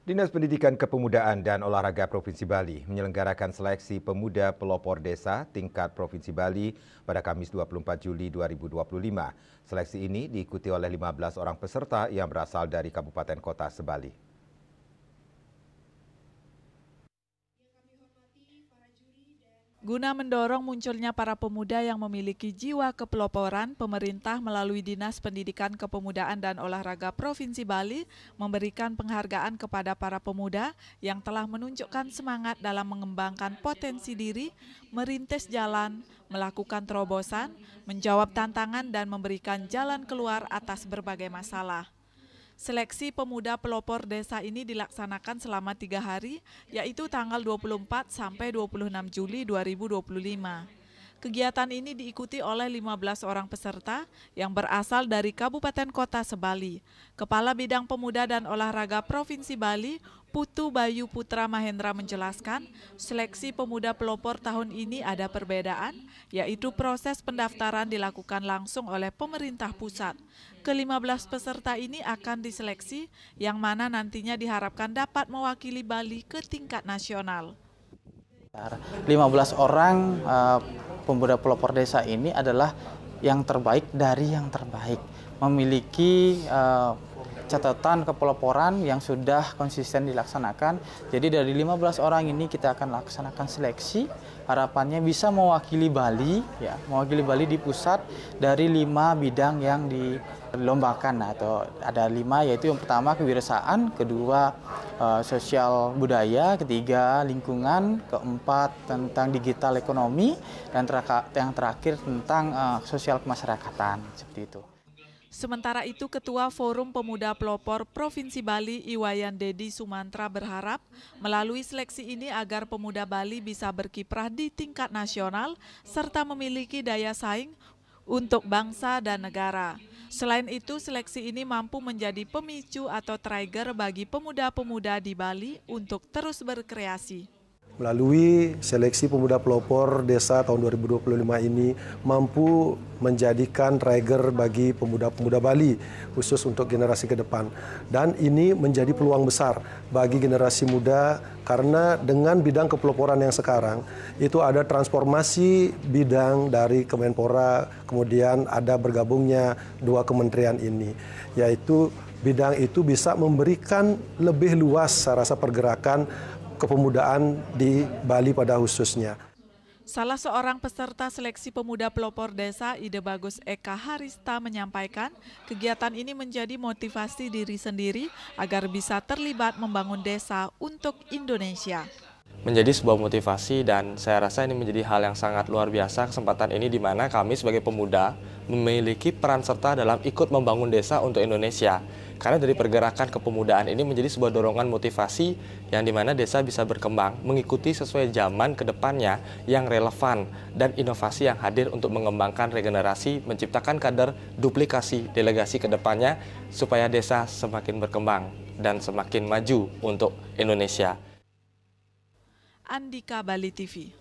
Dinas Pendidikan Kepemudaan dan Olahraga Provinsi Bali menyelenggarakan seleksi pemuda pelopor desa tingkat Provinsi Bali pada Kamis 24 Juli 2025. Seleksi ini diikuti oleh 15 orang peserta yang berasal dari kabupaten kota sebali. Guna mendorong munculnya para pemuda yang memiliki jiwa kepeloporan, pemerintah melalui Dinas Pendidikan Kepemudaan dan Olahraga Provinsi Bali memberikan penghargaan kepada para pemuda yang telah menunjukkan semangat dalam mengembangkan potensi diri, merintis jalan, melakukan terobosan, menjawab tantangan dan memberikan jalan keluar atas berbagai masalah. Seleksi pemuda pelopor desa ini dilaksanakan selama 3 hari, yaitu tanggal 24 sampai 26 Juli 2025. Kegiatan ini diikuti oleh 15 orang peserta yang berasal dari Kabupaten Kota Sebali. Kepala Bidang Pemuda dan Olahraga Provinsi Bali, Putu Bayu Putra Mahendra menjelaskan, seleksi pemuda pelopor tahun ini ada perbedaan, yaitu proses pendaftaran dilakukan langsung oleh pemerintah pusat. Ke-15 peserta ini akan diseleksi, yang mana nantinya diharapkan dapat mewakili Bali ke tingkat nasional. 15 orang pemuda pelopor desa ini adalah yang terbaik dari yang terbaik, memiliki catatan kepeloporan yang sudah konsisten dilaksanakan. Jadi dari 15 orang ini kita akan laksanakan seleksi, harapannya bisa mewakili Bali, ya, mewakili Bali di pusat dari 5 bidang yang dilombakan, atau ada 5, yaitu yang pertama kewirausahaan, kedua sosial budaya, ketiga lingkungan, keempat tentang digital ekonomi, dan yang terakhir tentang sosial kemasyarakatan, seperti itu. Sementara itu, Ketua Forum Pemuda Pelopor Provinsi Bali, Iwayan Dedi Sumantra berharap melalui seleksi ini agar pemuda Bali bisa berkiprah di tingkat nasional serta memiliki daya saing untuk bangsa dan negara. Selain itu, seleksi ini mampu menjadi pemicu atau trigger bagi pemuda-pemuda di Bali untuk terus berkreasi. Melalui seleksi pemuda pelopor desa tahun 2025 ini mampu menjadikan trigger bagi pemuda-pemuda Bali, khusus untuk generasi ke depan. Dan ini menjadi peluang besar bagi generasi muda karena dengan bidang kepeloporan yang sekarang, itu ada transformasi bidang dari Kemenpora, kemudian ada bergabungnya 2 kementerian ini, yaitu bidang itu bisa memberikan lebih luas saya rasa pergerakan kepemudaan di Bali pada khususnya. Salah seorang peserta seleksi pemuda pelopor desa, Ide Bagus Eka Harista, menyampaikan kegiatan ini menjadi motivasi diri sendiri agar bisa terlibat membangun desa untuk Indonesia. Menjadi sebuah motivasi, dan saya rasa ini menjadi hal yang sangat luar biasa, kesempatan ini di mana kami sebagai pemuda memiliki peran serta dalam ikut membangun desa untuk Indonesia. Karena dari pergerakan kepemudaan ini menjadi sebuah dorongan motivasi yang dimana desa bisa berkembang, mengikuti sesuai zaman ke depannya yang relevan dan inovasi yang hadir untuk mengembangkan regenerasi, menciptakan kader duplikasi delegasi ke depannya supaya desa semakin berkembang dan semakin maju untuk Indonesia. Andika, Bali TV.